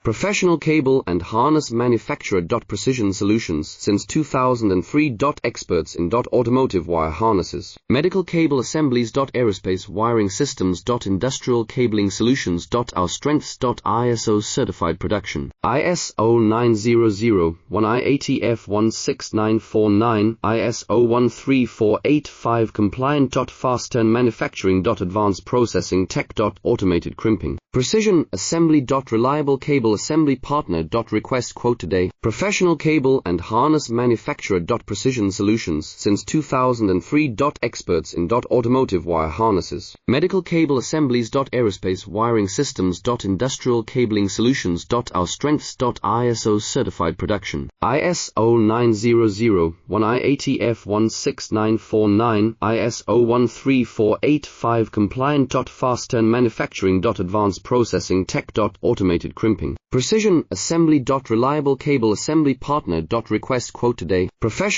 Professional cable and harness manufacturer. Precision Solutions since 2003. Experts in automotive wire harnesses, medical cable assemblies. Aerospace wiring systems. Industrial cabling solutions. Our strengths. ISO certified production. ISO 9001 IATF 16949 ISO 13485 compliant. Fast turn manufacturing. Advanced processing tech. Automated crimping. Precision assembly. Reliable cable assembly partner. Request quote today. Professional cable and harness manufacturer. Precision Solutions since 2003. Experts in automotive wire harnesses, medical cable assemblies. Aerospace wiring systems. Industrial cabling solutions. Our strengths. ISO certified production. ISO 9001 IATF 16949 ISO 13485 compliant. Fast turn manufacturing. Advanced processing tech. Automated crimping. Precision assembly. Reliable cable assembly partner. Request quote today. Professional